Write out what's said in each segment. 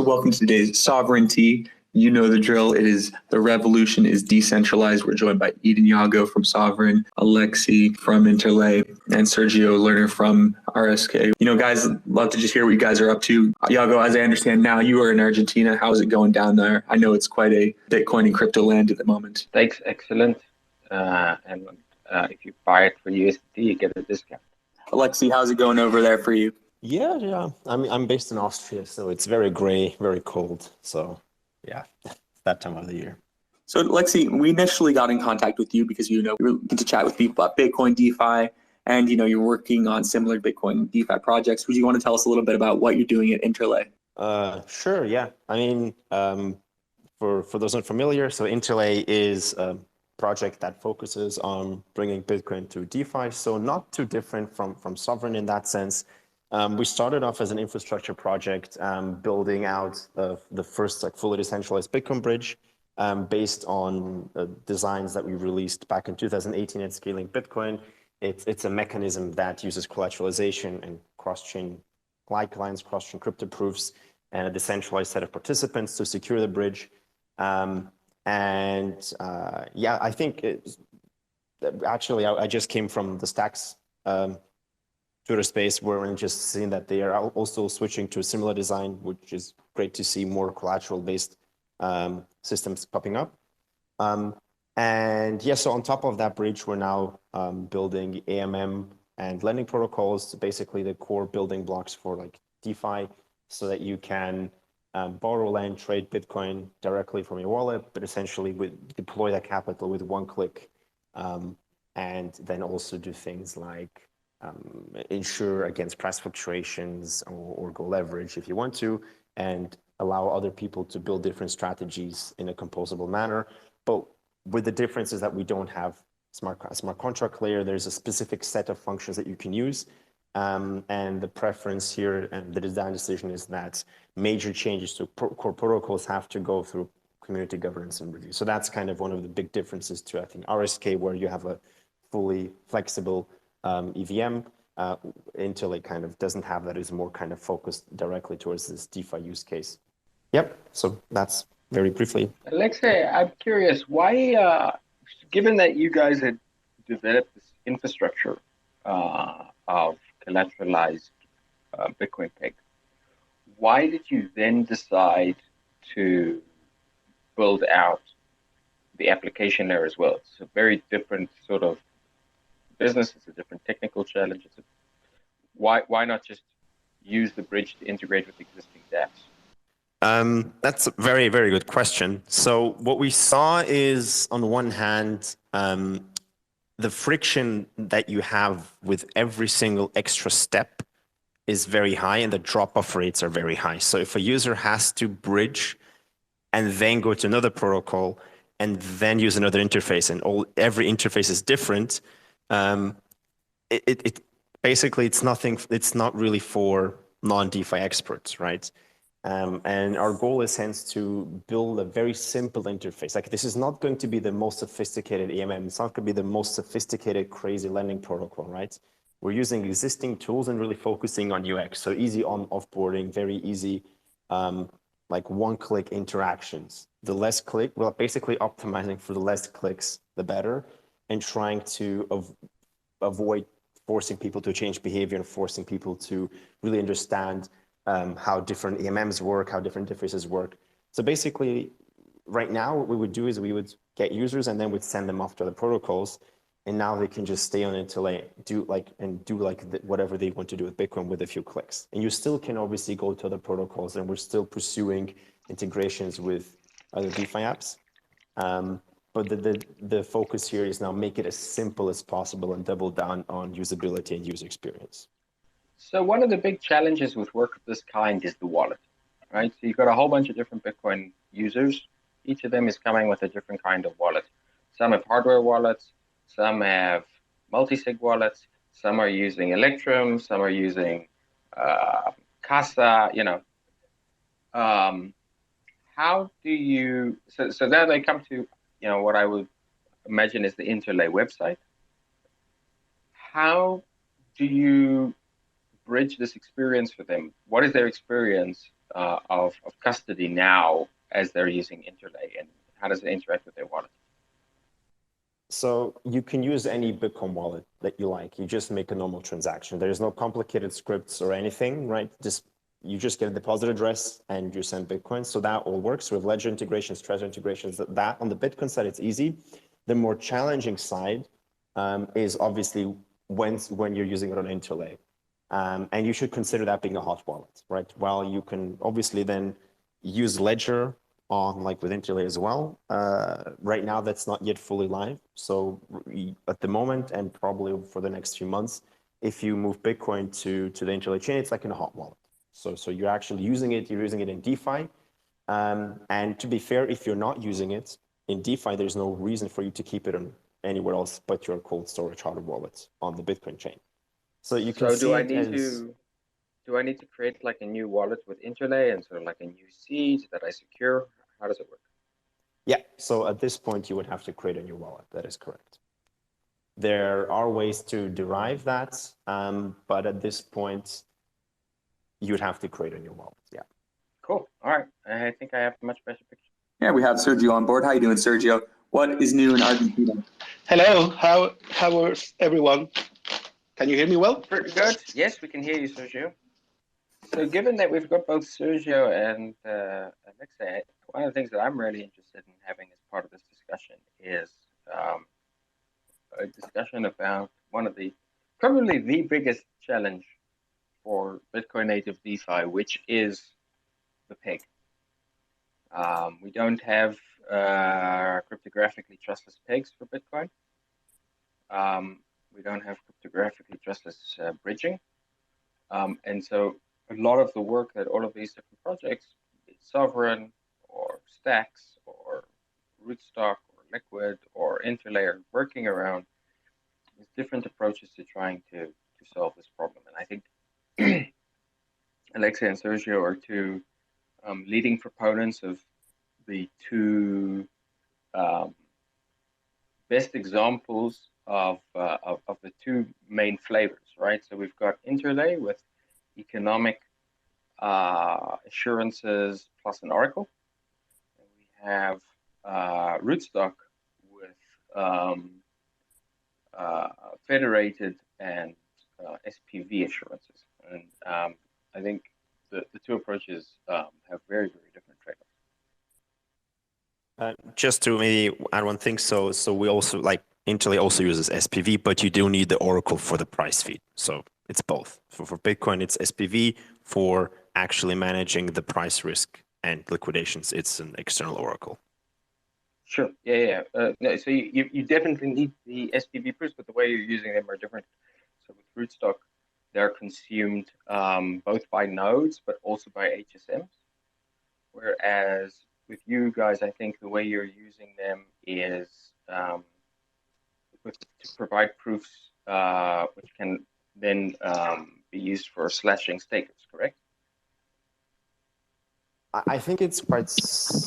So welcome to today's Sovereignty. You know the drill. It is the revolution is decentralized. We're joined by Edan Yago from Sovryn, Alexei from Interlay, and Sergio Lerner from RSK. You know, guys, love to just hear what you guys are up to. Yago, as I understand now, you are in Argentina. How is it going down there? I know it's quite a Bitcoin and crypto land at the moment. Thanks, excellent. And if you buy it for USD, you get a discount. Alexei, how's it going over there for you? Yeah. I'm based in Austria, so it's very gray, very cold. So yeah, that time of the year. So Alexei, we initially got in contact with you because, we were looking to chat with people about Bitcoin DeFi, and, you're working on similar Bitcoin DeFi projects. Would you want to tell us a little bit about what you're doing at Interlay? Sure, yeah. I mean, for those not familiar, so Interlay is a project that focuses on bringing Bitcoin to DeFi, so not too different from Sovryn in that sense. We started off as an infrastructure project, building out the first fully decentralized Bitcoin bridge based on designs that we released back in 2018 at Scaling Bitcoin. It's a mechanism that uses collateralization and cross-chain lines, cross-chain crypto proofs, and a decentralized set of participants to secure the bridge. I think actually I just came from the Stacks Twitter space where we're just seeing that they are also switching to a similar design, which is great to see more collateral-based systems popping up. So on top of that bridge, we're now building AMM and lending protocols, basically the core building blocks for DeFi, so that you can borrow, lend, trade Bitcoin directly from your wallet, but essentially deploy that capital with one click, and then also do things like insure against price fluctuations or go leverage if you want to, and allow other people to build different strategies in a composable manner. But with the difference is that we don't have smart contract layer. There's a specific set of functions that you can use. And the preference here and the design decision is that major changes to core protocols have to go through community governance and review. So that's kind of one of the big differences to, I think, RSK, where you have a fully flexible EVM. Interlay kind of doesn't have that, is more kind of focused directly towards this DeFi use case. Yep, so that's very briefly. Alexei, I'm curious, why, given that you guys had developed this infrastructure of collateralized Bitcoin peg, why did you then decide to build out the application layer as well? It's a very different sort of business. It's a different technical challenge. Why not just use the bridge to integrate with existing dapps? That's a very, very good question. So what we saw is, on one hand, the friction that you have with every single extra step is very high, and the drop-off rates are very high. So if a user has to bridge and then go to another protocol and then use another interface, and every interface is different, basically it's not really for non-DeFi experts, right? And our goal is hence to build a very simple interface. This is not going to be the most sophisticated AMM. It's not going to be the most sophisticated, crazy lending protocol, right? We're using existing tools and really focusing on UX. So easy on offboarding, very easy, one-click interactions. The less click, well, basically optimizing for the less clicks, the better, and trying to avoid forcing people to change behavior and forcing people to really understand how different AMMs work, how different interfaces work. So basically, right now, what we would do is we would get users and then we'd send them off to other protocols. And now they can just stay on Interlay, do whatever they want to do with Bitcoin with a few clicks. And you still can obviously go to other protocols, and we're still pursuing integrations with other DeFi apps. But the focus here is now make it as simple as possible and double down on usability and user experience. So one of the big challenges with work of this kind is the wallet, right? So you've got a whole bunch of different Bitcoin users. Each of them is coming with a different kind of wallet. Some have hardware wallets, some have multi-sig wallets, some are using Electrum, some are using Casa, how do you, so then they come to, what I would imagine is the Interlay website. How do you bridge this experience for them? What is their experience of custody now as they're using Interlay, and how does it interact with their wallet? So you can use any Bitcoin wallet that you like. You just make a normal transaction. There's no complicated scripts or anything, right? You just get a deposit address and you send Bitcoin. So that all works with ledger integrations, Trezor integrations. That on the Bitcoin side, it's easy. The more challenging side is obviously when you're using it on Interlay. And you should consider that being a hot wallet, right? While you can obviously then use Ledger on like with Interlay as well. Right now, that's not yet fully live. So at the moment, and probably for the next few months, if you move Bitcoin to the Interlay chain, it's like in a hot wallet. So you're actually using it, you're using it in DeFi. And to be fair, if you're not using it in DeFi, there's no reason for you to keep it on anywhere else but your cold storage hardware wallet on the Bitcoin chain. So you can see do I need to create like a new wallet with Interlay and sort of like a new seed that I secure? How does it work? Yeah, so at this point, you would have to create a new wallet. That is correct. There are ways to derive that, but at this point, you would have to create a new wallet, yeah. Cool, all right. I think I have a much better picture. Yeah, we have Sergio on board. How you doing, Sergio? What is new in Argentina? Hello, how is everyone? Can you hear me well? Pretty good. Yes, we can hear you, Sergio. So given that we've got both Sergio and Alexei, one of the things that I'm really interested in having as part of this discussion is a discussion about one of probably the biggest challenge for Bitcoin native DeFi, which is the peg. We don't have cryptographically trustless pegs for Bitcoin. We don't have cryptographically trustless bridging. And so a lot of the work that all of these different projects, be it Sovryn or Stacks or Rootstock or Liquid or Interlay are working around is different approaches to trying to solve this problem. And I think Alexei and Sergio are two leading proponents of the two best examples of the two main flavors, right? So we've got Interlay with economic assurances plus an oracle. And we have Rootstock with federated and SPV assurances. And I think the two approaches have very, very different trade-offs. Just to maybe add one thing, so we also like Interlay also uses SPV, but you do need the oracle for the price feed. So it's both. For Bitcoin, it's SPV. For actually managing the price risk and liquidations, it's an external oracle. Sure. Yeah. No, so you definitely need the SPV proofs, but the way you're using them are different. So with Rootstock, they're consumed both by nodes, but also by HSMs. Whereas with you guys, I think the way you're using them is to provide proofs which can then be used for slashing stakers, correct? I think it's quite,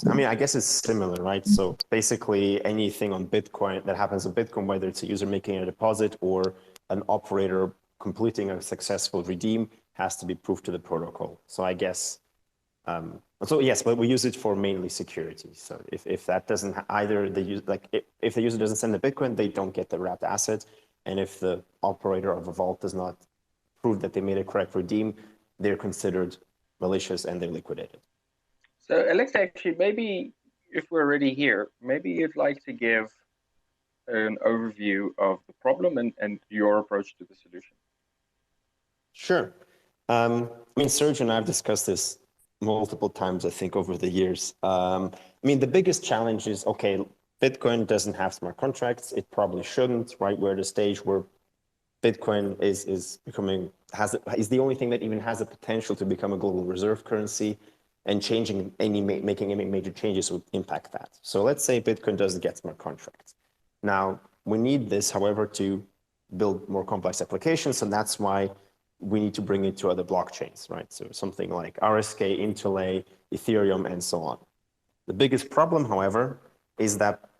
I guess it's similar, right? So basically anything on Bitcoin that happens on Bitcoin, whether it's a user making a deposit or an operator completing a successful redeem, has to be proved to the protocol. So I guess, so yes, but we use it for mainly security. So if that doesn't either if the user doesn't send the Bitcoin, they don't get the wrapped asset. And if the operator of a vault does not prove that they made a correct redeem, they're considered malicious and they're liquidated. So Alexei, actually, maybe if we're already here, maybe you'd like to give an overview of the problem and your approach to the solution. Sure. Sergio and I have discussed this multiple times, I think, over the years. The biggest challenge is, okay, Bitcoin doesn't have smart contracts. It probably shouldn't, right? We're at a stage where Bitcoin is the only thing that even has the potential to become a global reserve currency, and making any major changes would impact that. So let's say Bitcoin doesn't get smart contracts. Now, we need this, however, to build more complex applications, and that's why we need to bring it to other blockchains, right? So something like RSK, Interlay, Ethereum, and so on. The biggest problem, however, is that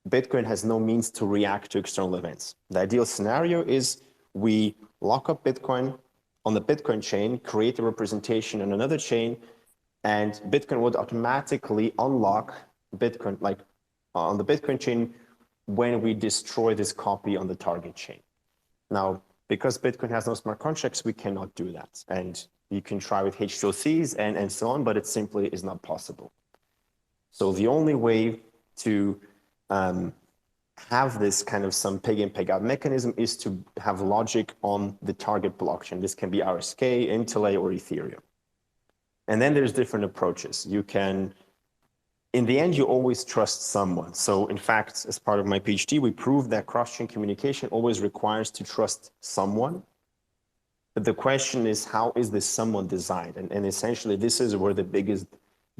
Bitcoin has no means to react to external events. The ideal scenario is we lock up Bitcoin on the Bitcoin chain, create a representation on another chain, And Bitcoin would automatically unlock Bitcoin, like on the Bitcoin chain, when we destroy this copy on the target chain. Now, because Bitcoin has no smart contracts, we cannot do that. And you can try with H2Cs and so on, but it simply is not possible. So the only way to have this kind of some peg in, peg out mechanism is to have logic on the target blockchain. This can be RSK, Interlay, or Ethereum. And then there's different approaches. You can, in the end, you always trust someone. So in fact, as part of my PhD, we proved that cross-chain communication always requires to trust someone. But the question is, how is this someone designed? And essentially, this is where the biggest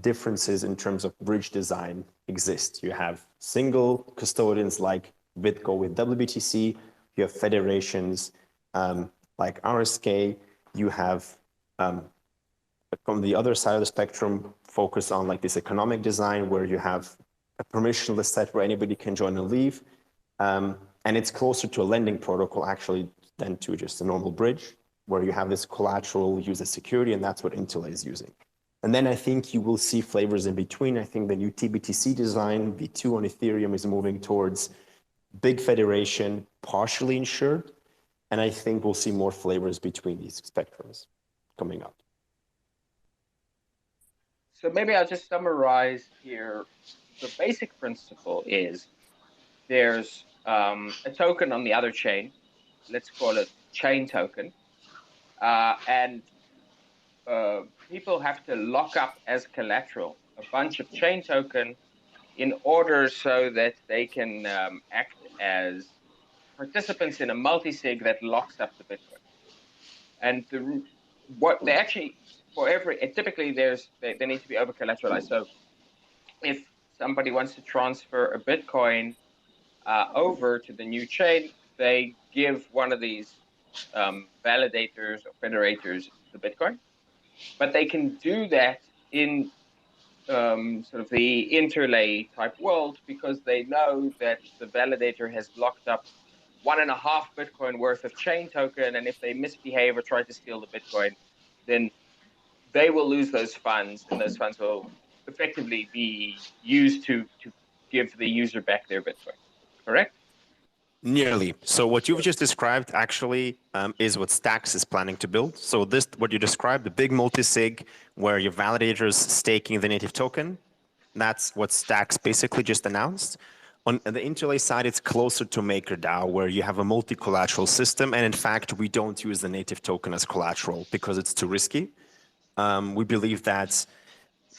differences in terms of bridge design exist. You have single custodians like BitGo with WBTC. You have federations like RSK. You have, from the other side of the spectrum, focus on like this economic design where you have a permissionless set where anybody can join and leave. And it's closer to a lending protocol actually than to just a normal bridge where you have this collateral used as security, and that's what Interlay is using. And then I think you will see flavors in between. I think the new TBTC design, V2 on Ethereum, is moving towards big federation, partially insured. And I think we'll see more flavors between these spectrums coming up. So maybe I'll just summarize here. The basic principle is there's a token on the other chain. Let's call it chain token. And people have to lock up as collateral a bunch of chain token in order so that they can act as participants in a multi-sig that locks up the Bitcoin. And what they actually, for every, typically they need to be over collateralized. So if somebody wants to transfer a Bitcoin over to the new chain, they give one of these validators or federators the Bitcoin, but they can do that in sort of the interlay type world because they know that the validator has locked up 1.5 Bitcoin worth of chain token, and if they misbehave or try to steal the Bitcoin, then they will lose those funds, and those funds will effectively be used to give the user back their Bitcoin. Correct? Nearly. So what you've just described actually is what Stacks is planning to build. So this, what you described, the big multi-sig where your validators staking the native token, that's what Stacks basically just announced. On the Interlay side, it's closer to MakerDAO where you have a multi-collateral system. And in fact, we don't use the native token as collateral because it's too risky. We believe that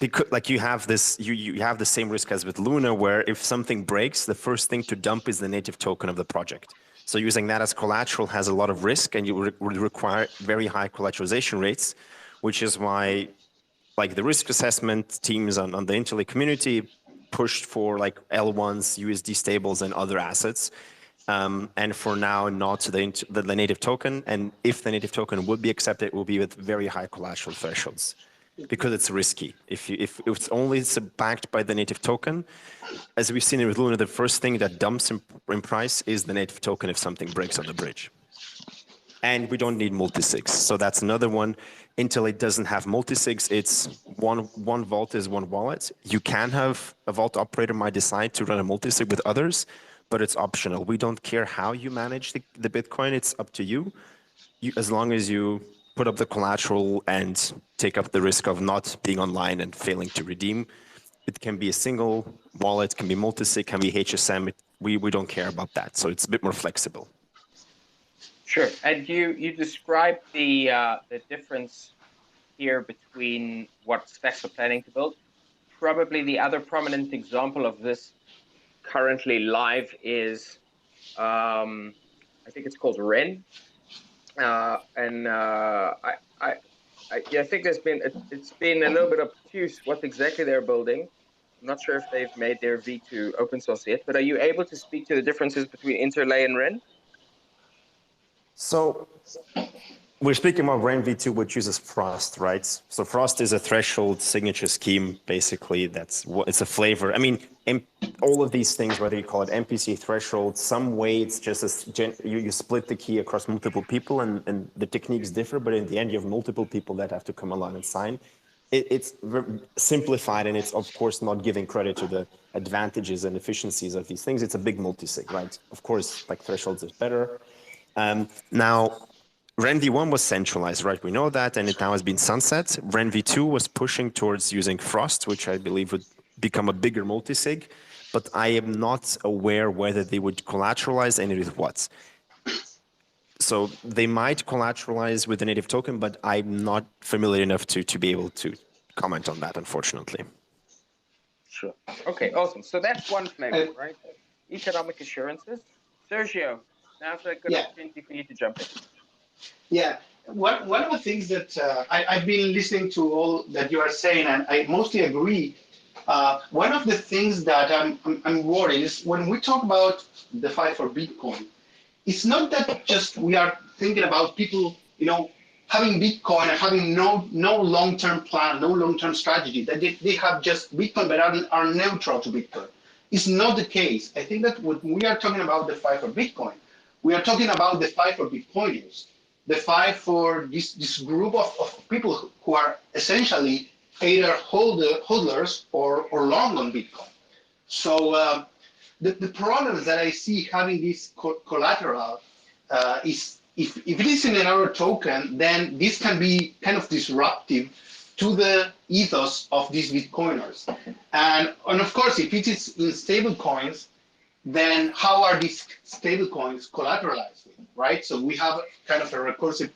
because like you have this, you have the same risk as with Lerner, where if something breaks, the first thing to dump is the native token of the project. So using that as collateral has a lot of risk, and you would require very high collateralization rates, which is why, like the risk assessment teams on the Interlay community pushed for like L1s, USD stables, and other assets. And for now, not the native token. And if the native token would be accepted, it will be with very high collateral thresholds, because it's risky. If it's only backed by the native token, as we've seen with Lerner, the first thing that dumps in price is the native token if something breaks on the bridge. And we don't need multi-sigs. So that's another one. Interlay doesn't have multi-sigs. It's one vault is one wallet. You can have a vault operator might decide to run a multi-sig with others, but it's optional. We don't care how you manage the Bitcoin. It's up to you. As long as you put up the collateral and take up the risk of not being online and failing to redeem. It can be a single wallet, can be multi-sig, can be HSM. We don't care about that. So it's a bit more flexible. Sure. And you described the difference here between what Stacks are planning to build. Probably the other prominent example of this currently live is, I think it's called Ren. I think it's been a little bit obtuse what exactly they're building. I'm not sure if they've made their V2 open source yet, but are you able to speak to the differences between Interlay and Ren? So we're speaking about Ren V2, which uses Frost, right? So Frost is a threshold signature scheme, basically. It's a flavor. I mean, all of these things, whether you call it MPC threshold, some way it's just you split the key across multiple people, and the techniques differ, but in the end, you have multiple people that have to come along and sign. it's simplified, and it's of course not giving credit to the advantages and efficiencies of these things. It's a big multi-sig, right? Of course, like thresholds is better. Now, Ren v1 was centralized, right? We know that, and it now has been sunset. Ren v2 was pushing towards using Frost, which I believe would become a bigger multi-sig, but I am not aware whether they would collateralize and with what. So they might collateralize with the native token, but I'm not familiar enough to be able to comment on that, unfortunately. Sure. Okay, awesome. So that's one flavor, right? Economic assurances. Sergio, now's a good opportunity for you to jump in. Yeah, one of the things that I've been listening to all that you are saying, and I mostly agree. One of the things that I'm worried is when we talk about DeFi for Bitcoin, it's not that just we are thinking about people, having Bitcoin and having no long-term plan, no long-term strategy, that they have just Bitcoin but are neutral to Bitcoin. It's not the case. I think that when we are talking about DeFi for Bitcoin, we are talking about DeFi for Bitcoiners, DeFi for this group of people who are essentially either hodlers or long on Bitcoin. So the problems that I see having this collateral is if it is in another token, then this can be kind of disruptive to the ethos of these Bitcoiners. And of course, if it is in stable coins, then how are these stable coins collateralized with, right? So we have kind of a recursive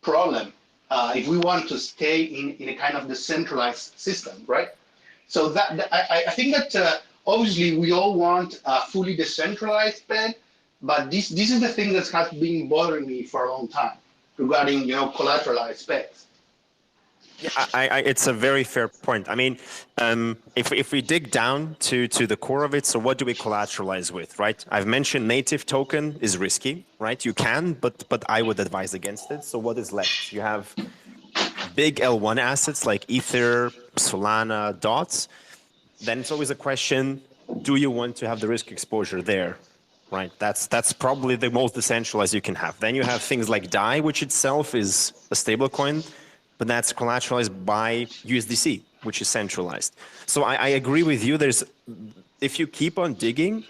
problem if we want to stay in a kind of decentralized system, right? So I think that obviously we all want a fully decentralized peg, but this is the thing that has been bothering me for a long time regarding collateralized pegs. Yeah, it's a very fair point. I mean, if we dig down to the core of it, so what do we collateralize with, right? I've mentioned native token is risky, right? You can, but I would advise against it. So what is left? You have big L1 assets like Ether, Solana, DOTS. Then it's always a question, do you want to have the risk exposure there? Right, that's probably the most decentralized you can have. Then you have things like DAI, which itself is a stable coin, but that's collateralized by USDC, which is centralized. So I agree with you. If you keep on digging,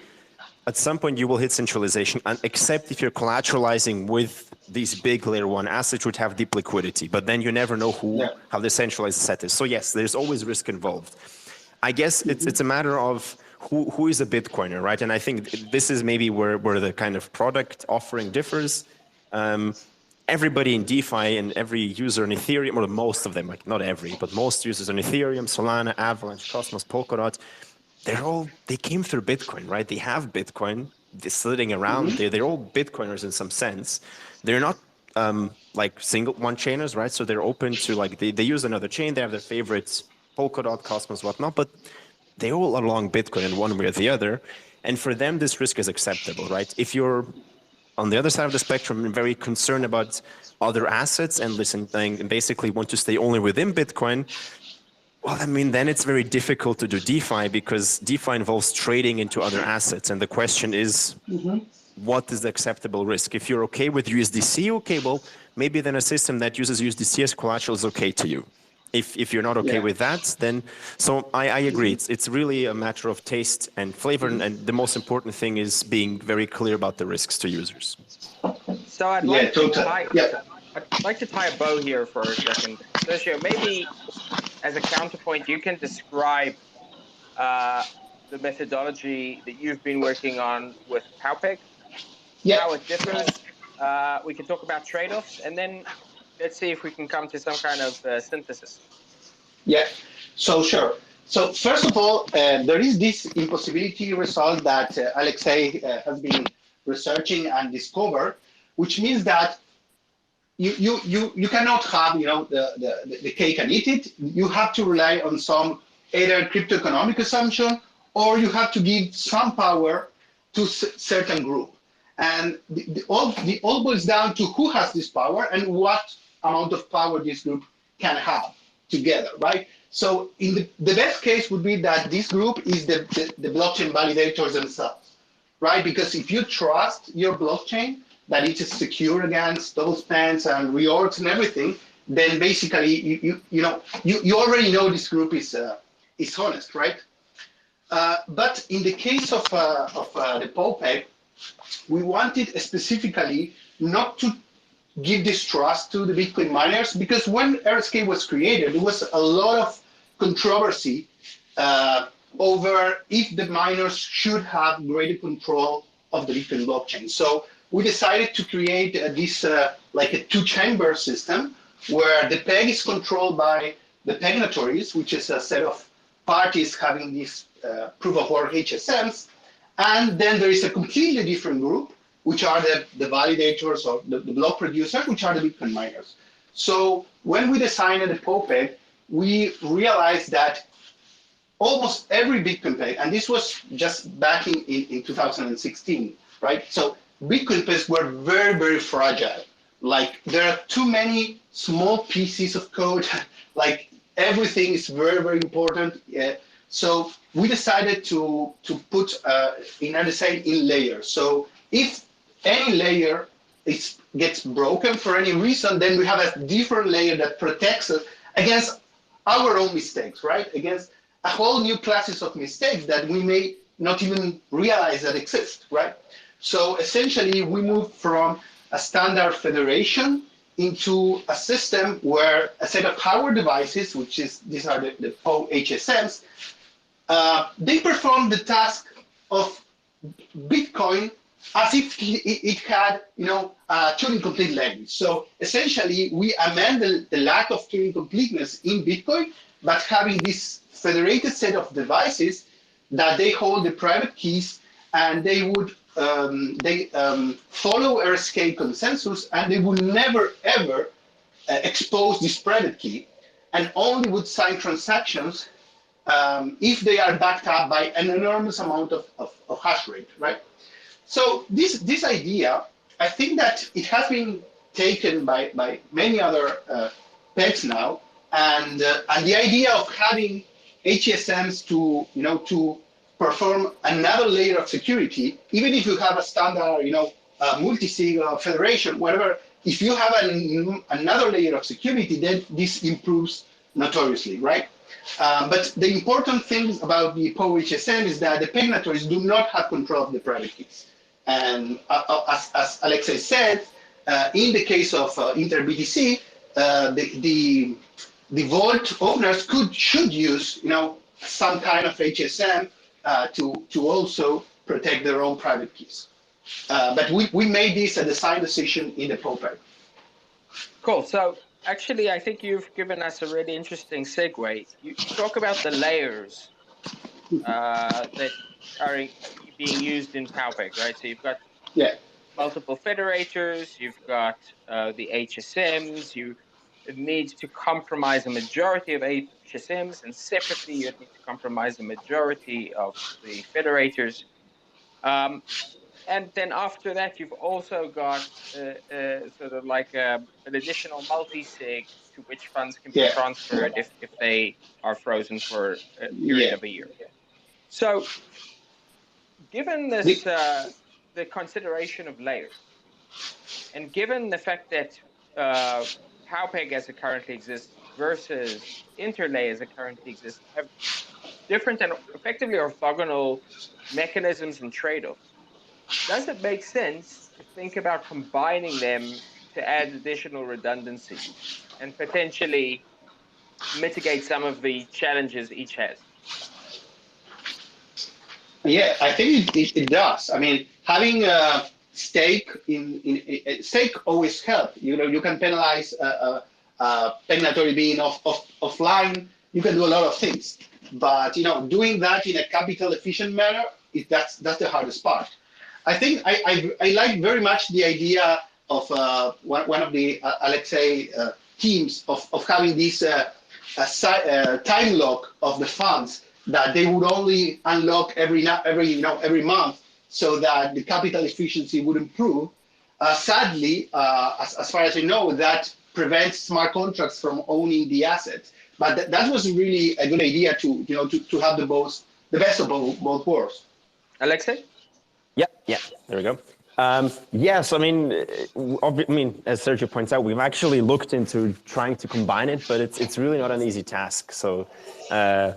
at some point you will hit centralization, except if you're collateralizing with these big layer one assets which have deep liquidity. But then you never know how the centralized set is. So yes, there's always risk involved. I guess it's a matter of who is a Bitcoiner, right? And I think this is maybe where the kind of product offering differs. Everybody in DeFi and every user in Ethereum, or most of them, like not every, but most users on Ethereum, Solana, Avalanche, Cosmos, Polkadot, they came through Bitcoin, right? They have Bitcoin, they're sitting around, they're all Bitcoiners in some sense. They're not like single one-chainers, right? So they're open to they use another chain, they have their favorites, Polkadot, Cosmos, whatnot, but they all along Bitcoin in one way or the other. And for them, this risk is acceptable, right? If you're on the other side of the spectrum and very concerned about other assets and basically want to stay only within Bitcoin, well, I mean, then it's very difficult to do DeFi because DeFi involves trading into other assets. And the question is, what is the acceptable risk? If you're okay with USDC, okay, well, maybe then a system that uses USDC as collateral is okay to you. If you're not okay with that, then, so I agree. It's really a matter of taste and flavor. And the most important thing is being very clear about the risks to users. So I'd like to tie a bow here for a second. Sergio, maybe as a counterpoint, you can describe the methodology that you've been working on with Powpeg, how it differs. We can talk about trade-offs, and then let's see if we can come to some kind of synthesis. Yeah, so sure. So first of all, there is this impossibility result that Alexei has been researching and discovered, which means that you cannot have the cake and eat it. You have to rely on some either crypto economic assumption, or you have to give some power to certain group. And the all boils down to who has this power and what amount of power this group can have together, right? So in the best case would be that this group is the blockchain validators themselves, right? Because if you trust your blockchain, that it is secure against double spends and reorgs and everything, then basically you already know this group is honest, right? But in the case of the Powpeg, we wanted specifically not to give this trust to the Bitcoin miners, because when RSK was created, there was a lot of controversy over if the miners should have greater control of the Bitcoin blockchain. So we decided to create this like a two-chamber system where the peg is controlled by the pegnatories, which is a set of parties having these proof-of-work HSMs, and then there is a completely different group, which are the validators or the block producers, which are the Bitcoin miners. So when we designed the Powpeg, we realized that almost every Bitcoin peg, and this was just back in 2016, right? So Bitcoin pegs were very, very fragile. Like there are too many small pieces of code, like everything is very, very important. So we decided to put in a design in layers. So if any layer gets broken for any reason, then we have a different layer that protects us against our own mistakes, right? Against a whole new classes of mistakes that we may not even realize that exist, right? So essentially, we moved from a standard federation into a system where a set of hardware devices, which is these are the POW HSMs, they perform the task of Bitcoin as if it had, Turing complete language. So essentially, we amend the lack of Turing completeness in Bitcoin, but having this federated set of devices that they hold the private keys, and they would follow RSK consensus, and they would never ever expose this private key, and only would sign transactions if they are backed up by an enormous amount of hash rate, right? So this idea, I think that it has been taken by many other pegs now, and the idea of having HSMs to perform another layer of security, even if you have a standard, multi-sig federation, whatever, if you have another layer of security, then this improves notoriously, right? But the important thing about the POW HSM is that the pegnatories do not have control of the private keys. And as Alexei said, in the case of InterBTC, the vault owners should use, some kind of HSM to also protect their own private keys. But we made this a design decision in the Powpeg. Cool. So actually, I think you've given us a really interesting segue. You talk about the layers that are being used in Powpeg, right? So you've got multiple federators, you've got the HSMs, you need to compromise a majority of HSMs, and separately you need to compromise the majority of the federators. And then after that, you've also got sort of like an additional multi-sig to which funds can be transferred if they are frozen for a period of a year. So given this, the consideration of layers, and given the fact that Powpeg as it currently exists versus Interlay as it currently exists have different and effectively orthogonal mechanisms and trade-offs, does it make sense to think about combining them to add additional redundancy and potentially mitigate some of the challenges each has? Yeah, I think it does. I mean, having a stake stake always helps. You can penalize a pegnatory being offline. You can do a lot of things, but doing that in a capital efficient manner, that's the hardest part. I think I like very much the idea of one of the Alexei teams of having this time lock of the funds that they would only unlock every month, so that the capital efficiency would improve. Sadly, as far as I know, that prevents smart contracts from owning the assets. But that was really a good idea to have the best of both worlds. Alexei? Yeah, there we go. Yes, I mean, as Sergio points out, we've actually looked into trying to combine it, but it's really not an easy task. So, there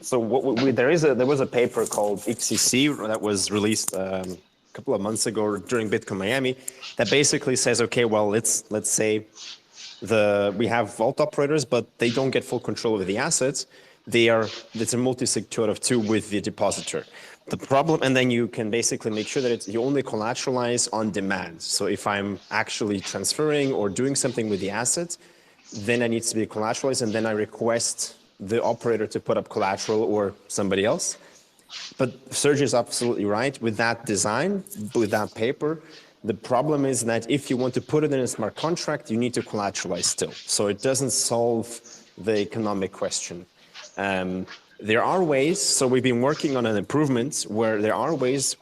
was a paper called XCC that was released a couple of months ago during Bitcoin Miami that basically says, okay, well, let's say we have vault operators, but they don't get full control of the assets. It's a multi-sig 2 out of 2 with the depositor. The problem, and then you can basically make sure that you only collateralize on demand. So if I'm actually transferring or doing something with the assets, then it needs to be collateralized, and then I request the operator to put up collateral or somebody else. But Sergio is absolutely right. With that design, with that paper, the problem is that if you want to put it in a smart contract, you need to collateralize still. So it doesn't solve the economic question. There are ways, so we've been working on an improvement where there are ways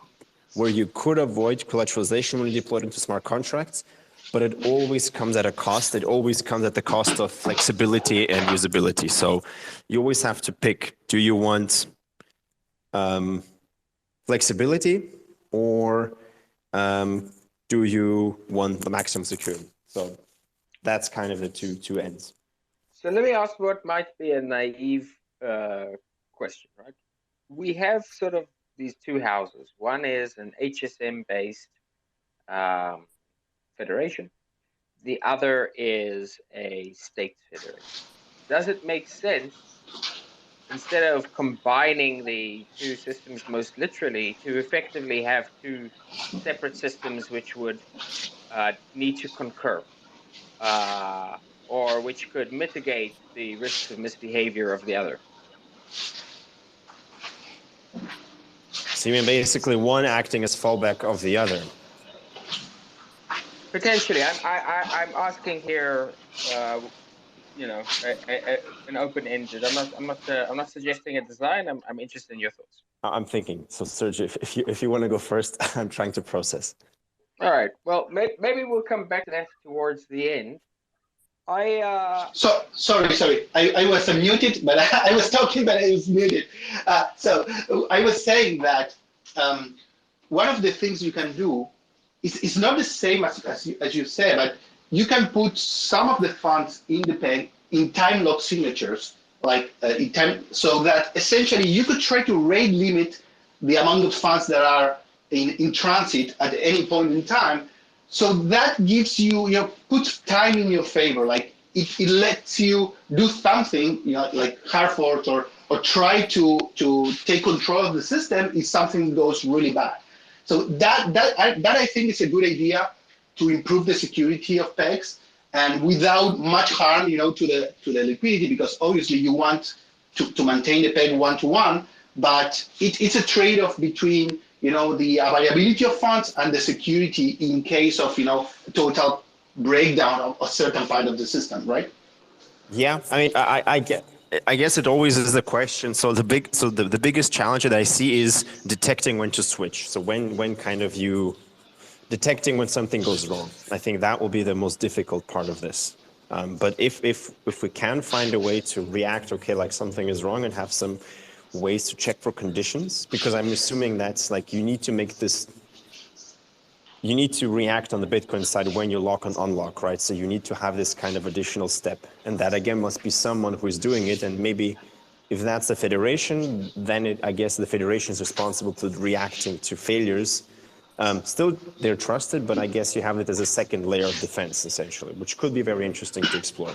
where you could avoid collateralization when you deploy it into smart contracts, but it always comes at a cost. It always comes at the cost of flexibility and usability. So you always have to pick, do you want flexibility or do you want the maximum security? So that's kind of the two ends. So let me ask what might be a naive question, right? We have sort of these two houses. One is an HSM-based federation. The other is a state federation. Does it make sense, instead of combining the two systems most literally, to effectively have two separate systems which would need to concur, or which could mitigate the risks of misbehavior of the other? So you mean basically one acting as fallback of the other? Potentially. I'm asking here, an open-ended. I'm not suggesting a design. I'm interested in your thoughts. I'm thinking. So Sergio, if you want to go first, I'm trying to process. All right. Well, maybe we'll come back to that towards the end. Sorry. I was unmuted, but I was talking, but I was muted. So I was saying that one of the things you can do is not the same as you said, but you can put some of the funds in the peg in time lock signatures, like in time, so that essentially you could try to rate limit the amount of funds that are in transit at any point in time. So that gives you, puts time in your favor. Like it lets you do something, like hard fork or try to take control of the system if something goes really bad. So that I think is a good idea to improve the security of pegs, and without much harm, to the liquidity, because obviously you want to maintain the peg one-to-one, but it's a trade-off between the availability of funds and the security in case of total breakdown of a certain part of the system, right? Yeah, I mean, I guess it always is the question. So the biggest challenge that I see is detecting when to switch. So when kind of you detecting when something goes wrong. I think that will be the most difficult part of this. But if we can find a way to react, okay, like something is wrong, and have some ways to check for conditions, because I'm assuming that's like you need to react on the Bitcoin side when you lock and unlock, right? So you need to have this kind of additional step, and that again must be someone who is doing it. And maybe if that's the federation, then I guess the federation is responsible to reacting to failures. Still, they're trusted, but I guess you have it as a second layer of defense, essentially, which could be very interesting to explore.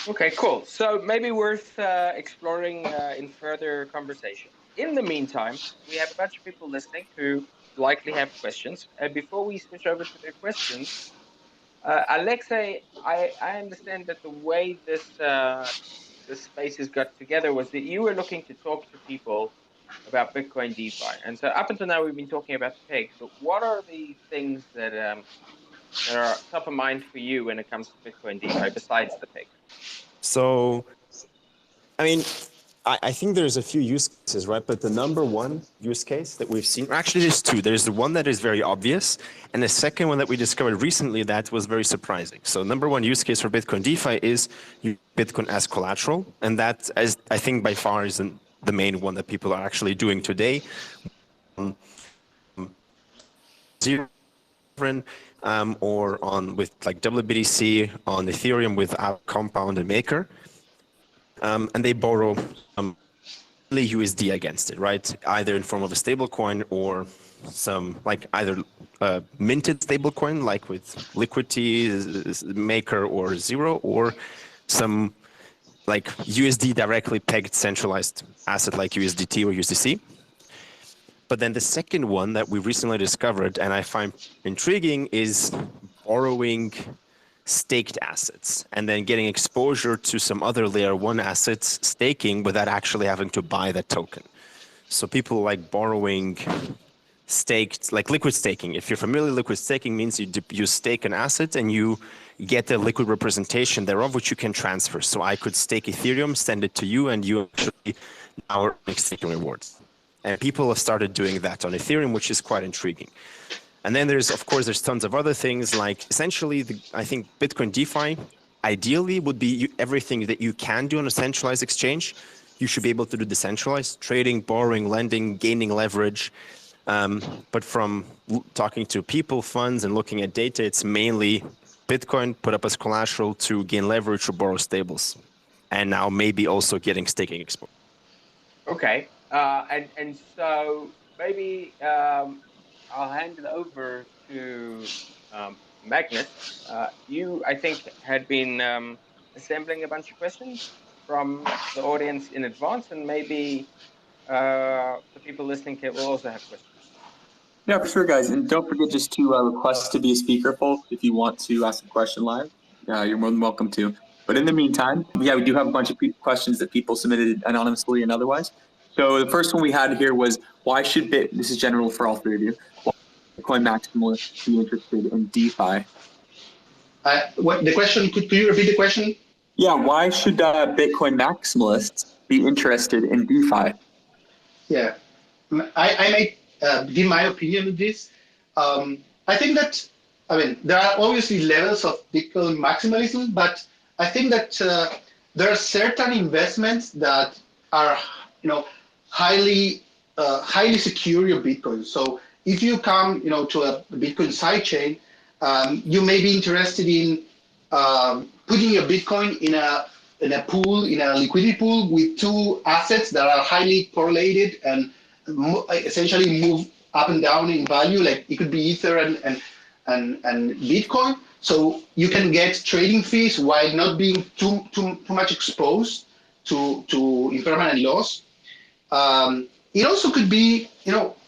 Okay, cool. So maybe worth exploring in further conversation. In the meantime, we have a bunch of people listening who likely have questions. And before we switch over to their questions, Alexei, I understand that the way this space has got together was that you were looking to talk to people about Bitcoin DeFi. And so up until now, we've been talking about the peg, but what are the things that are top of mind for you when it comes to Bitcoin DeFi besides the peg? So, I mean, I think there's a few use cases, right? But the number one use case that we've seen, actually there's two. There's the one that is very obvious, and the second one that we discovered recently that was very surprising. So number one use case for Bitcoin DeFi is Bitcoin as collateral, and that, as I think by far is the main one that people are actually doing today. Sovryn, or on with like WBTC on Ethereum with our Compound and Maker, and they borrow USD against it, right? Either in form of a stable coin or some like either minted stablecoin like with Liquidity, Maker, or Zero, or some like USD directly pegged centralized asset like USDT or USDC. But then the second one that we recently discovered and I find intriguing is borrowing staked assets and then getting exposure to some other layer one assets staking without actually having to buy that token. So people like borrowing staked, like liquid staking. If you're familiar, liquid staking means you stake an asset and you get a liquid representation thereof, which you can transfer. So I could stake Ethereum, send it to you, and you actually now are staking rewards. And people have started doing that on Ethereum, which is quite intriguing. And then there's tons of other things like essentially, I think Bitcoin DeFi ideally would be everything that you can do on a centralized exchange. You should be able to do decentralized trading, borrowing, lending, gaining leverage. But from talking to people, funds, and looking at data, it's mainly Bitcoin put up as collateral to gain leverage or borrow stables. And now maybe also getting staking exposure. Okay. And so maybe I'll hand it over to Magnus. You, I think, had been assembling a bunch of questions from the audience in advance, and maybe the people listening here will also have questions. Yeah, for sure, guys. And don't forget just to request to be a speaker, folks, if you want to ask a question live. You're more than welcome to. But in the meantime, yeah, we do have a bunch of questions that people submitted anonymously and otherwise. So the first one we had here was, why should this is general for all three of you, why should Bitcoin maximalists be interested in DeFi? What the question? Could you repeat the question? Yeah, why should Bitcoin maximalists be interested in DeFi? Yeah, I may give my opinion on this. I think that, there are obviously levels of Bitcoin maximalism, but I think that there are certain investments that are, highly secure your Bitcoin. So if you come, to a Bitcoin sidechain, you may be interested in putting your Bitcoin in a pool, in a liquidity pool with two assets that are highly correlated and essentially move up and down in value. Like it could be Ether and Bitcoin. So you can get trading fees while not being too much exposed to impermanent loss. It also could be,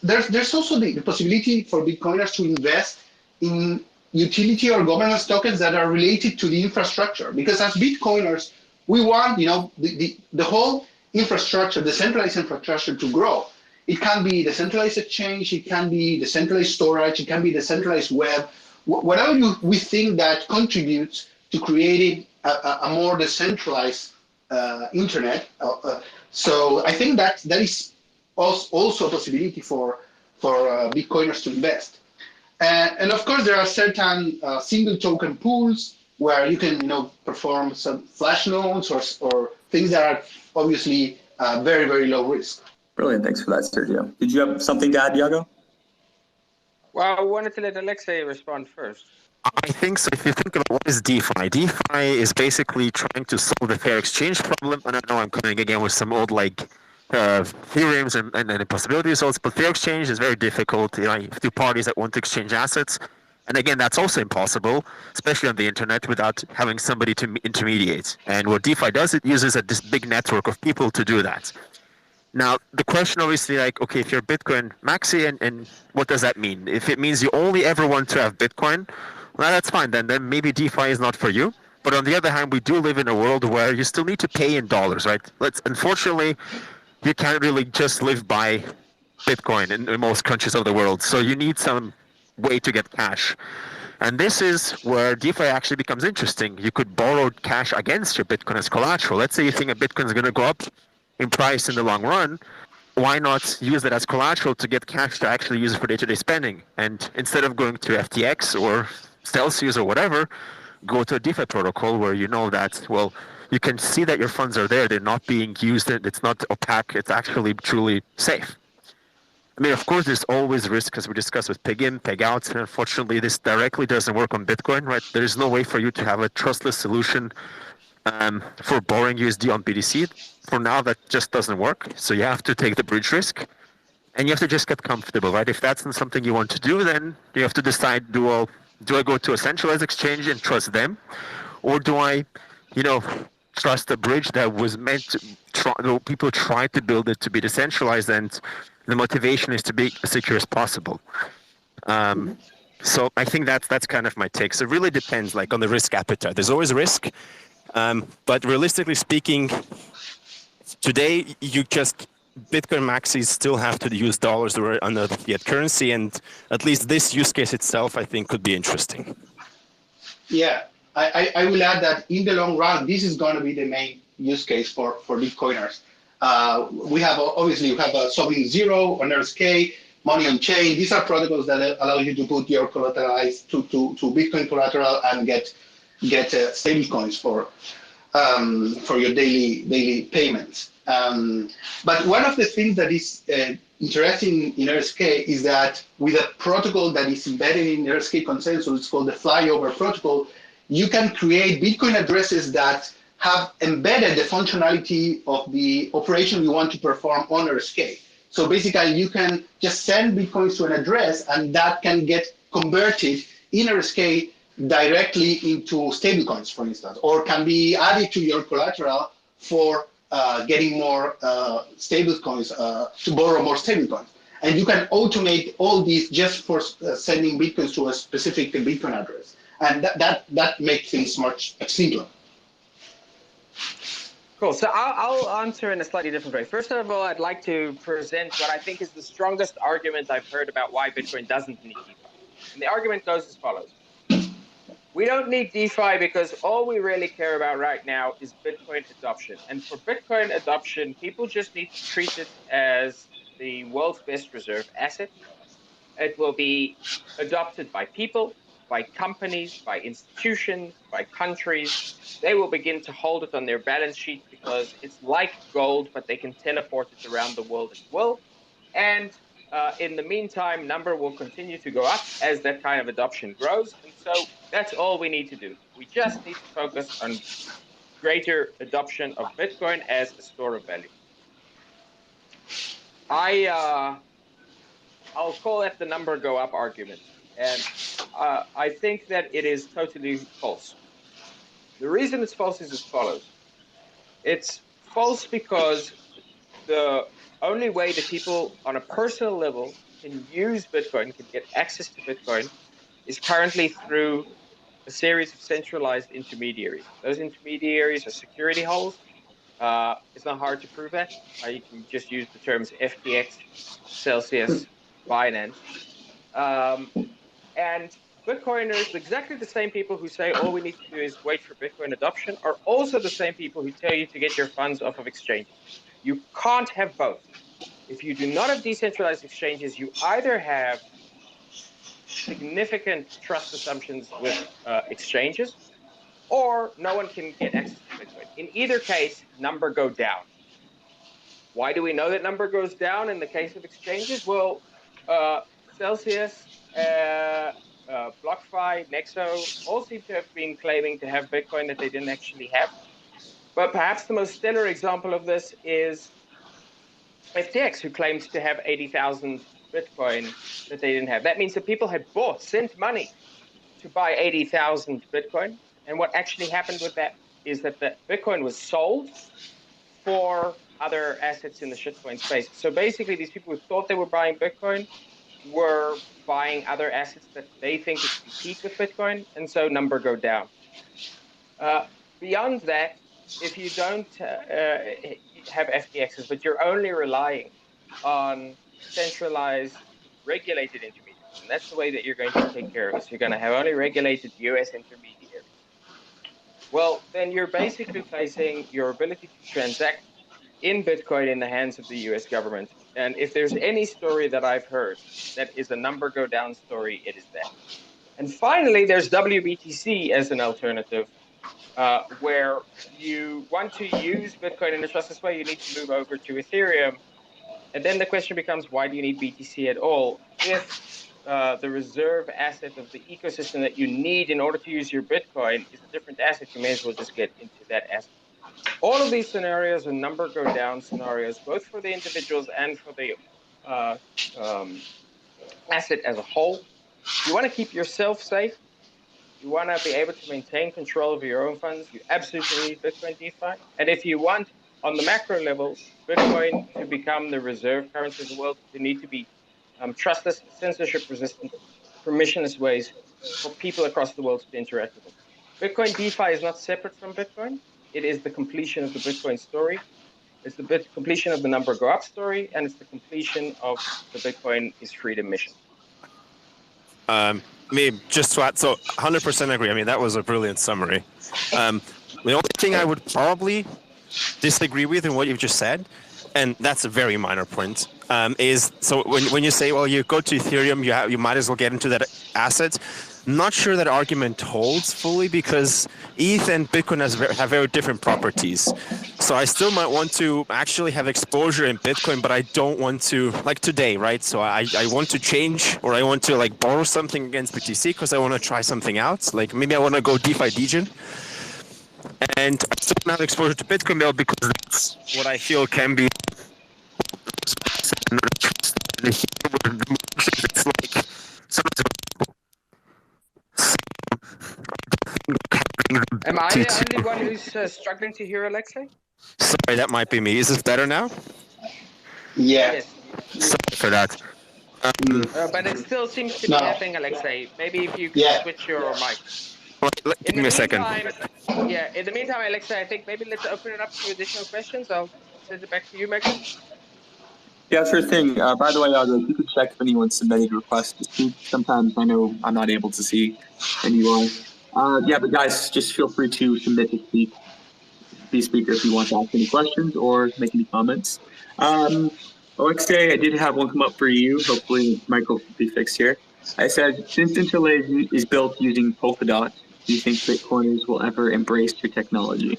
there's also the possibility for Bitcoiners to invest in utility or governance tokens that are related to the infrastructure. Because as Bitcoiners, we want, the whole infrastructure, the centralized infrastructure to grow. It can be the centralized exchange, it can be the centralized storage, it can be the centralized web, whatever we think that contributes to creating a more decentralized internet. So I think that is also a possibility for Bitcoiners to invest. And of course, there are certain single token pools where you can, perform some flash nodes or things that are obviously very, very low risk. Brilliant. Thanks for that, Sergio. Did you have something to add, Yago? Well, I wanted to let Alexei respond first. I think so. If you think about what is DeFi, DeFi is basically trying to solve the fair exchange problem. And I know I'm coming again with some old theorems and impossibility results, but fair exchange is very difficult. You have two parties that want to exchange assets. And again, that's also impossible, especially on the internet, without having somebody to intermediate. And what DeFi does, it uses this big network of people to do that. Now, the question obviously, okay, if you're Bitcoin Maxi, and what does that mean? If it means you only ever want to have Bitcoin, well, that's fine. Then maybe DeFi is not for you. But on the other hand, we do live in a world where you still need to pay in dollars, right? Unfortunately, you can't really just live by Bitcoin in most countries of the world. So you need some way to get cash. And this is where DeFi actually becomes interesting. You could borrow cash against your Bitcoin as collateral. Let's say you think a Bitcoin is going to go up in price in the long run. Why not use it as collateral to get cash to actually use it for day-to-day spending? And instead of going to FTX or Celsius or whatever, go to a DeFi protocol where you know that, well, you can see that your funds are there. They're not being used. It's not opaque. It's actually truly safe. I mean, of course, there's always risk, as we discussed with peg in, peg out. And unfortunately, this directly doesn't work on Bitcoin, right? There is no way for you to have a trustless solution for borrowing USD on BTC. For now, that just doesn't work. So you have to take the bridge risk, and you have to just get comfortable, right? If that's not something you want to do, then you have to decide: do I go to a centralized exchange and trust them, or do I, trust a bridge that was meant to people try to build it to be decentralized, and the motivation is to be as secure as possible. So I think that's kind of my take. So it really depends, like, on the risk appetite. There's always risk, but realistically speaking, today Bitcoin Maxis still have to use dollars or another fiat currency, and at least this use case itself, I think, could be interesting. Yeah, I will add that in the long run, this is going to be the main use case for Bitcoiners. We have Sovryn 0 on RSK, money on chain. These are protocols that allow you to put your collateralized to Bitcoin collateral and get stable coins for your daily payments. But one of the things that is interesting in RSK is that with a protocol that is embedded in RSK consensus, it's called the flyover protocol, you can create Bitcoin addresses that have embedded the functionality of the operation you want to perform on RSK. So basically, you can just send Bitcoins to an address, and that can get converted in RSK directly into stablecoins, for instance, or can be added to your collateral for getting more stablecoins, to borrow more stablecoins. And you can automate all these just for sending Bitcoins to a specific Bitcoin address. And that makes things much simpler. Cool. So I'll answer in a slightly different way. First of all, I'd like to present what I think is the strongest argument I've heard about why Bitcoin doesn't need DeFi. And the argument goes as follows. We don't need DeFi because all we really care about right now is Bitcoin adoption. And for Bitcoin adoption, people just need to treat it as the world's best reserve asset. It will be adopted by people, by companies, by institutions, by countries. They will begin to hold it on their balance sheet because it's like gold, but they can teleport it around the world at will. And in the meantime, number will continue to go up as that kind of adoption grows. And so that's all we need to do. We just need to focus on greater adoption of Bitcoin as a store of value. I'll call that the number go up argument. And I think that it is totally false. The reason it's false is as follows. It's false because the only way that people on a personal level can use Bitcoin, can get access to Bitcoin, is currently through a series of centralized intermediaries. Those intermediaries are security holes. It's not hard to prove that. You can just use the terms FTX, Celsius, Binance. And Bitcoiners, exactly the same people who say all we need to do is wait for Bitcoin adoption, are also the same people who tell you to get your funds off of exchanges. You can't have both. If you do not have decentralized exchanges, you either have significant trust assumptions with exchanges, or no one can get access to Bitcoin. In either case, number go down. Why do we know that number goes down in the case of exchanges? Well, Celsius, BlockFi, Nexo all seem to have been claiming to have Bitcoin that they didn't actually have. But perhaps the most stellar example of this is FTX, who claims to have 80,000 Bitcoin that they didn't have. That means that people had sent money to buy 80,000 Bitcoin. And what actually happened with that is that the Bitcoin was sold for other assets in the shitcoin space. So basically, these people who thought they were buying Bitcoin were buying other assets that they think would compete with Bitcoin, and so number go down. Beyond that, if you don't have FTXs, but you're only relying on centralized regulated intermediaries, and that's the way that you're going to take care of this. You're going to have only regulated US intermediaries. Well, then you're basically placing your ability to transact in Bitcoin in the hands of the US government. And if there's any story that I've heard that is a number go down story, it is that. And finally, there's WBTC as an alternative, where you want to use Bitcoin in a trustless way, you need to move over to Ethereum. And then the question becomes, why do you need BTC at all if the reserve asset of the ecosystem that you need in order to use your Bitcoin is a different asset? You may as well just get into that asset. All of these scenarios are number go down scenarios, both for the individuals and for the asset as a whole. You want to keep yourself safe. You want to be able to maintain control over your own funds. You absolutely need Bitcoin DeFi. And if you want, on the macro level, Bitcoin to become the reserve currency of the world, there need to be trustless, censorship-resistant, permissionless ways for people across the world to interact with it. Bitcoin DeFi is not separate from Bitcoin. It is the completion of the Bitcoin story. It's the completion of the number go up story, and it's the completion of the Bitcoin is freedom mission. Maybe just to add, so 100% agree. I mean, that was a brilliant summary. The only thing I would probably disagree with in what you've just said, and that's a very minor point, is so when you say, well, you go to Ethereum, you might as well get into that asset. Not sure that argument holds fully because ETH and Bitcoin have very different properties. So I still might want to actually have exposure in Bitcoin, but I don't want to, like today, right? So I want to change, or I want to like borrow something against BTC because I want to try something out. Like maybe I want to go DeFi degen. And I still don't have exposure to Bitcoin now because that's what I feel can be. It's like Am I the only one who's struggling to hear Alexei? Sorry, that might be me. Is this better now? Yeah. Yes. Sorry for that. But it still seems to be happening, Alexei. Maybe if you could switch your mic. Give me a second. Yeah, in the meantime, Alexei, I think maybe let's open it up to additional questions. I'll send it back to you, Megan. Yeah, sure thing. By the way, Yago, if you could check if anyone submitted requests to speak. Sometimes I know I'm not able to see, and you are. Yeah, but guys, just feel free to submit to speak. Be speaker if you want to ask any questions or make any comments. Alexei, I did have one come up for you. Hopefully, Michael will be fixed here. I said, since Interlay is built using Polkadot, do you think Bitcoiners will ever embrace your technology?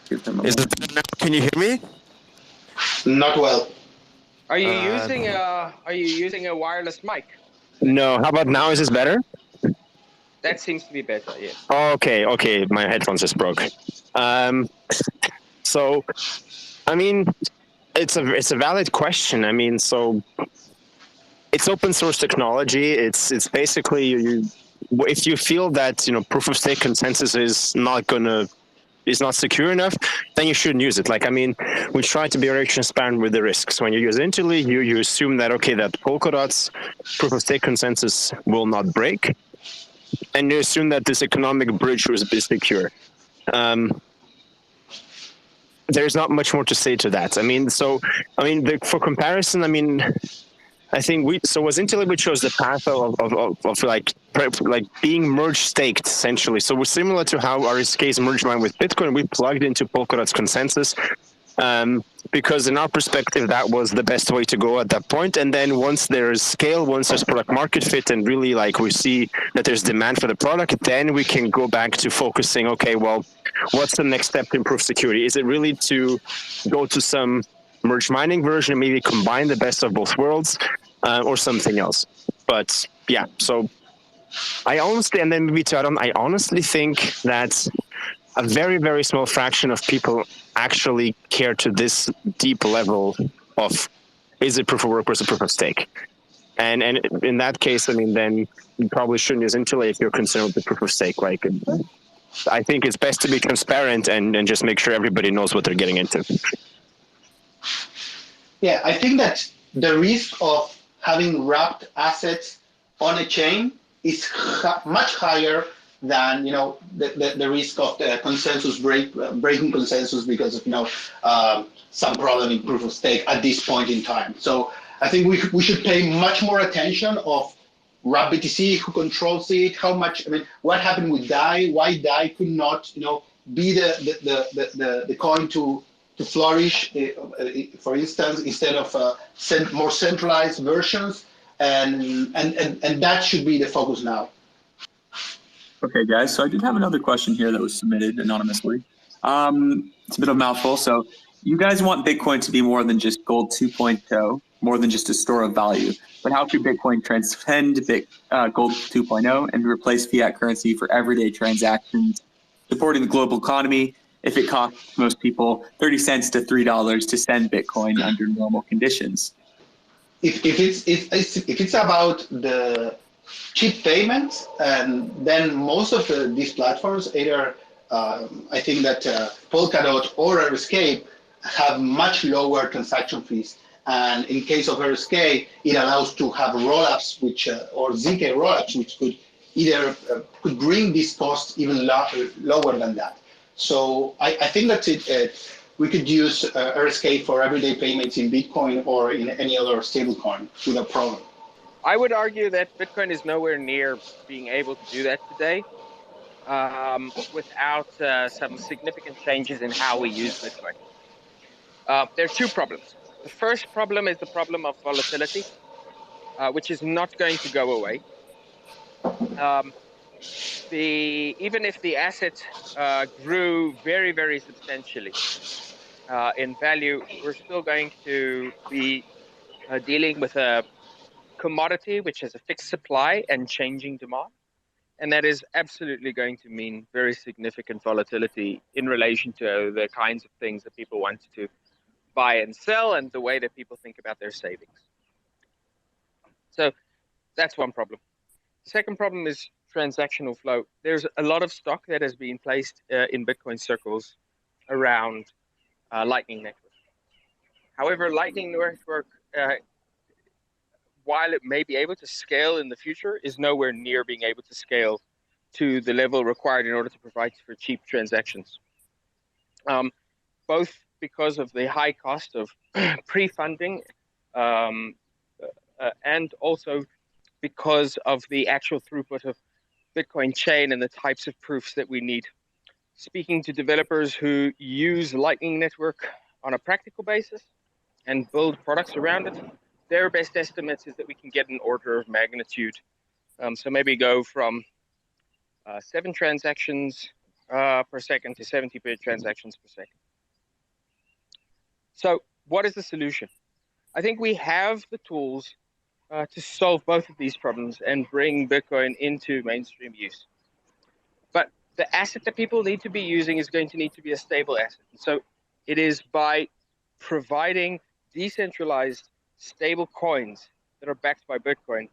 Is it better now? Can you hear me? Not well. Are you using a wireless mic? No. How about now? Is this better? That seems to be better. Yes. Okay. My headphones just broke. So, I mean, it's a valid question. I mean, so it's open source technology. It's basically if you feel that proof of stake consensus is not secure enough, then you shouldn't use it. Like, I mean, we try to be very transparent with the risks. When you use Interlay, you assume that that Polkadot's proof of stake consensus will not break, and you assume that this economic bridge will be secure. There's not much more to say to that. I mean, for comparison, I mean, I think was Interlay which chose the path of like being merge staked essentially. So we're similar to how RSK is merge mined with Bitcoin. We plugged into Polkadot's consensus because in our perspective that was the best way to go at that point. And then once there's scale, once there's product market fit, and really like we see that there's demand for the product, then we can go back to focusing. Okay, well, what's the next step to improve security? Is it really to go to some merge mining version and maybe combine the best of both worlds, or something else? But yeah, so I honestly think that a very, very small fraction of people actually care to this deep level of, is it proof of work versus proof of stake? And in that case, I mean, then you probably shouldn't use Interlay if you're concerned with the proof of stake. Like, I think it's best to be transparent and just make sure everybody knows what they're getting into. Yeah, I think that the risk of having wrapped assets on a chain is much higher than the risk of the consensus breaking consensus because of some problem in proof of stake at this point in time. So I think we should pay much more attention of wrap BTC, who controls it, how much. I mean, what happened with DAI? Why DAI could not be the coin to flourish, for instance, instead of more centralized versions, and that should be the focus now. Okay, guys. So I did have another question here that was submitted anonymously. It's a bit of a mouthful. So you guys want Bitcoin to be more than just gold 2.0, more than just a store of value. But how could Bitcoin transcend gold 2.0 and replace fiat currency for everyday transactions, supporting the global economy if it costs most people 30 cents to $3 to send Bitcoin under normal conditions? If it's about the cheap payments, and then most of these platforms, either I think that Polkadot or Escape have much lower transaction fees. And in case of RSK, it allows to have rollups, which or ZK Rollups, which could either could bring this cost even lower than that. So I think that we could use RSK for everyday payments in Bitcoin or in any other stablecoin without problem. I would argue that Bitcoin is nowhere near being able to do that today without some significant changes in how we use Bitcoin. There are two problems. The first problem is the problem of volatility, which is not going to go away. Even if the asset grew very, very substantially in value, we're still going to be dealing with a commodity which has a fixed supply and changing demand. And that is absolutely going to mean very significant volatility in relation to the kinds of things that people want to buy and sell and the way that people think about their savings. So that's one problem. Second problem is transactional flow. There's a lot of stock that has been placed in Bitcoin circles around Lightning Network. However, Lightning Network, while it may be able to scale in the future, is nowhere near being able to scale to the level required in order to provide for cheap transactions. Both because of the high cost of pre-funding and also because of the actual throughput of Bitcoin chain and the types of proofs that we need. Speaking to developers who use Lightning Network on a practical basis and build products around it, their best estimates is that we can get an order of magnitude. So maybe go from 7 transactions per second to 70 transactions per second. So what is the solution? I think we have the tools to solve both of these problems and bring Bitcoin into mainstream use. But the asset that people need to be using is going to need to be a stable asset. And so it is by providing decentralized stable coins that are backed by Bitcoin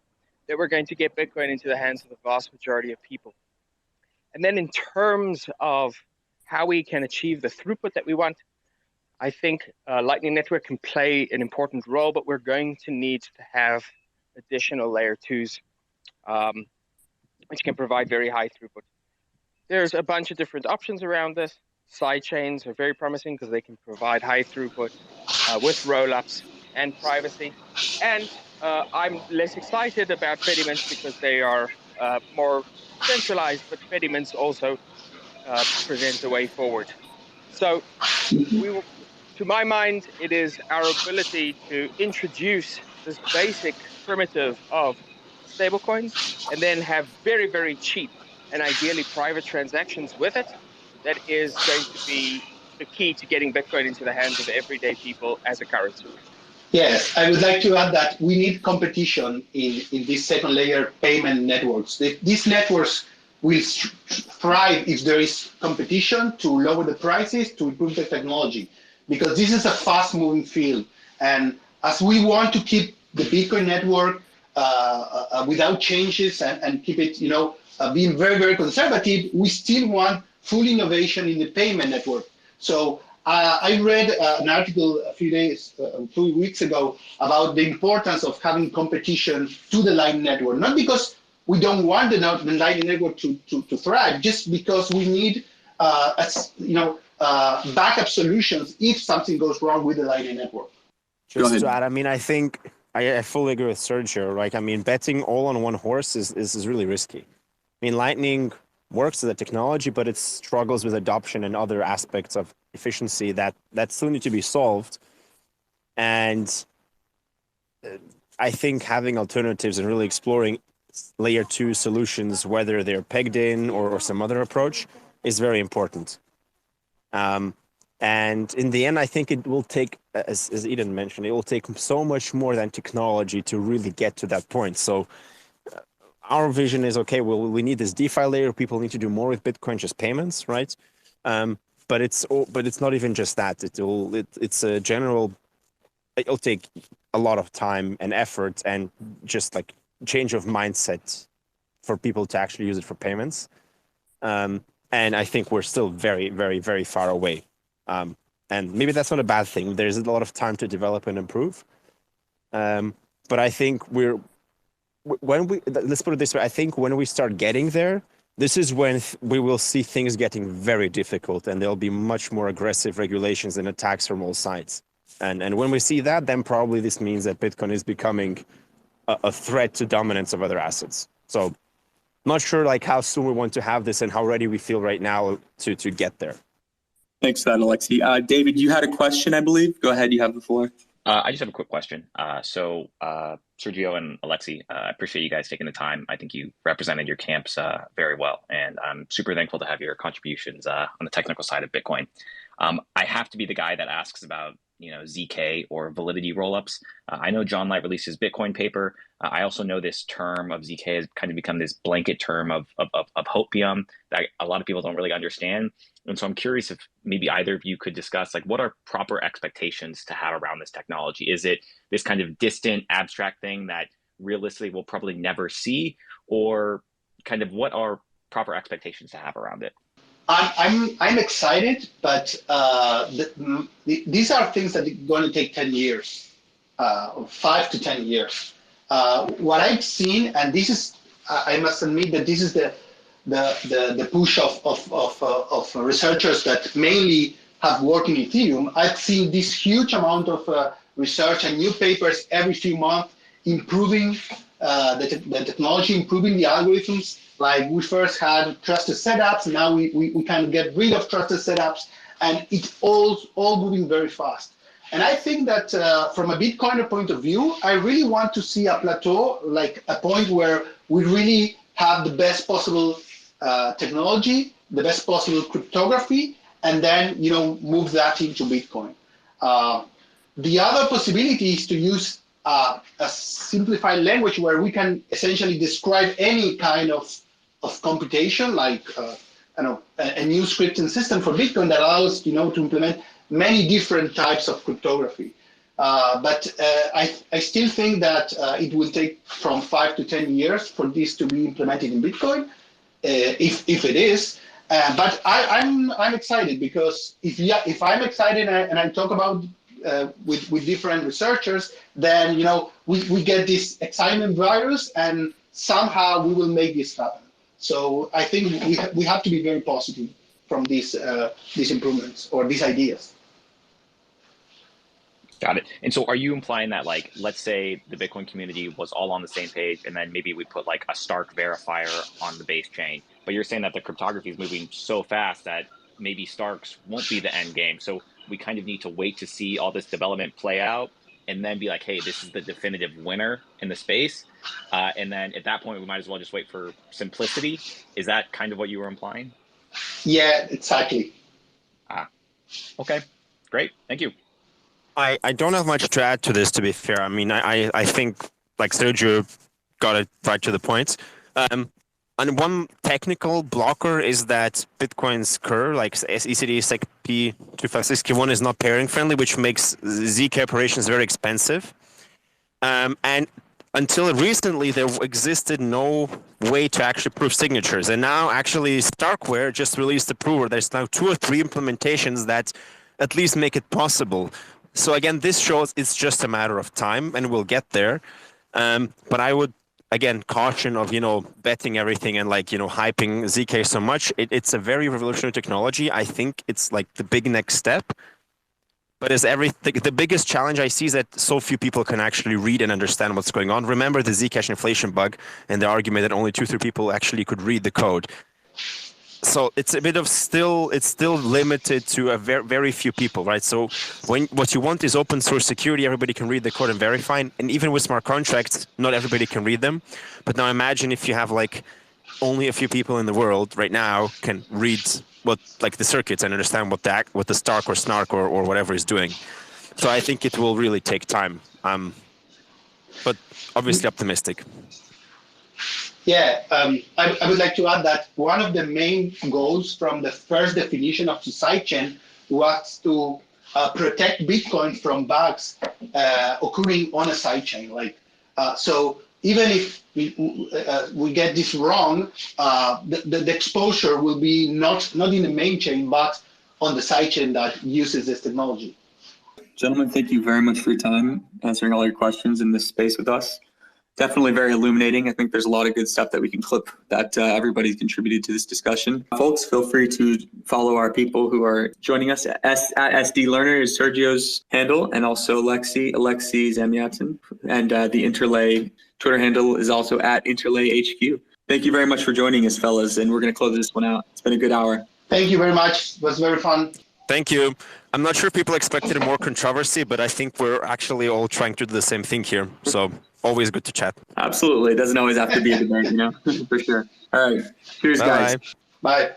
that we're going to get Bitcoin into the hands of the vast majority of people. And then in terms of how we can achieve the throughput that we want, I think Lightning Network can play an important role, but we're going to need to have additional layer 2s, which can provide very high throughput. There's a bunch of different options around this. Sidechains are very promising because they can provide high throughput with rollups and privacy. And I'm less excited about Fedimints because they are more centralized, but Fedimints also present a way forward. So to my mind, it is our ability to introduce this basic primitive of stablecoins and then have very, very cheap and ideally private transactions with it that is going to be the key to getting Bitcoin into the hands of everyday people as a currency. Yes, I would like to add that we need competition in these second layer payment networks. These networks will thrive if there is competition to lower the prices, to improve the technology, because this is a fast moving field. And as we want to keep the Bitcoin network without changes and keep it, being very, very conservative, we still want full innovation in the payment network. So I read an article a few 2 weeks ago about the importance of having competition to the Lightning Network, not because we don't want the Lightning Network to thrive, just because we need backup solutions if something goes wrong with the Lightning Network. Just to add, I think I fully agree with Sergio. Right? Betting all on one horse is really risky. Lightning works as a technology, but it struggles with adoption and other aspects of efficiency that still need to be solved. And I think having alternatives and really exploring layer 2 solutions, whether they're pegged in or some other approach, is very important. And in the end, I think it will take, as Edan mentioned, it will take so much more than technology to really get to that point. So our vision is, okay, well, we need this DeFi layer. People need to do more with Bitcoin, just payments, right? But it's not even just that. It's a general. It'll take a lot of time and effort and just like change of mindset for people to actually use it for payments. And I think we're still very, very, very far away. And maybe that's not a bad thing. There's a lot of time to develop and improve. But I think let's put it this way, I think when we start getting there, this is when we will see things getting very difficult, and there'll be much more aggressive regulations and attacks from all sides. And when we see that, then probably this means that Bitcoin is becoming a threat to dominance of other assets. So not sure like how soon we want to have this and how ready we feel right now to get there. Thanks for that, Alexei. David, you had a question, I believe. Go ahead, you have the floor. I just have a quick question. So Sergio and Alexei, I appreciate you guys taking the time. I think you represented your camps very well, and I'm super thankful to have your contributions on the technical side of Bitcoin. I have to be the guy that asks about ZK or validity rollups. I know John Light released his Bitcoin paper. I also know this term of ZK has kind of become this blanket term of hopium that a lot of people don't really understand. And so I'm curious if maybe either of you could discuss like what are proper expectations to have around this technology? Is it this kind of distant abstract thing that realistically we'll probably never see, or kind of what are proper expectations to have around it? I'm excited, but these are things that are going to take 10 years, 5 to 10 years. What I've seen, and this is, I must admit that this is the push of researchers that mainly have worked in Ethereum. I've seen this huge amount of research and new papers every few months improving the technology, improving the algorithms. Like we first had trusted setups, now we can get rid of trusted setups, and it's all moving very fast. And I think that from a Bitcoiner point of view, I really want to see a plateau, like a point where we really have the best possible technology, the best possible cryptography, and then move that into Bitcoin. The other possibility is to use a simplified language where we can essentially describe any kind of computation, like a new scripting system for Bitcoin that allows to implement many different types of cryptography. But I still think that it will take from 5 to 10 years for this to be implemented in Bitcoin, if it is. But I'm excited, because if I'm excited and I talk about with different researchers, then we get this excitement virus, and somehow we will make this happen. So I think we have to be very positive from these improvements or these ideas. Got it. And so are you implying that, like, let's say the Bitcoin community was all on the same page, and then maybe we put like a Stark verifier on the base chain, but you're saying that the cryptography is moving so fast that maybe Starks won't be the end game. So we kind of need to wait to see all this development play out and then be like, hey, this is the definitive winner in the space. And then at that point, we might as well just wait for simplicity. Is that kind of what you were implying? Yeah, exactly. Okay, great. Thank you. I don't have much to add to this, to be fair. I mean, I think, like Sergio got it right to the point. And one technical blocker is that Bitcoin's curve, like ECD SEC P2561, is not pairing friendly, which makes ZK operations very expensive. And until recently, there existed no way to actually prove signatures. And now actually Starkware just released a prover. There's now 2 or 3 implementations that at least make it possible. So again, this shows it's just a matter of time, and we'll get there. But I would, again, caution of, betting everything and hyping ZK so much. It's a very revolutionary technology. I think it's like the big next step. But as everything, the biggest challenge I see is that so few people can actually read and understand what's going on. Remember the Zcash inflation bug and the argument that only 2-3 people actually could read the code. So it's a bit of it's still limited to a very few people, right? So what you want is open source security. Everybody can read the code and verify. And even with smart contracts, not everybody can read them. But now imagine if you have like only a few people in the world right now can read what like the circuits and understand what the Stark or Snark or whatever is doing. So I think it will really take time. But obviously optimistic. Yeah, I would like to add that one of the main goals from the first definition of the sidechain was to protect Bitcoin from bugs occurring on a sidechain. Like, so even if we get this wrong, the exposure will be not in the main chain, but on the sidechain that uses this technology. Gentlemen, thank you very much for your time, answering all your questions in this space with us. Definitely very illuminating. I think there's a lot of good stuff that we can clip that everybody's contributed to this discussion. Folks, feel free to follow our people who are joining us. At SD Lerner is Sergio's handle, and also Alexei Zamyatin. And the Interlay Twitter handle is also at Interlay HQ. Thank you very much for joining us, fellas, and we're going to close this one out. It's been a good hour. Thank you very much. It was very fun. Thank you. I'm not sure if people expected more controversy, but I think we're actually all trying to do the same thing here. So always good to chat. Absolutely. It doesn't always have to be a debate, for sure. All right. Cheers, guys. Bye.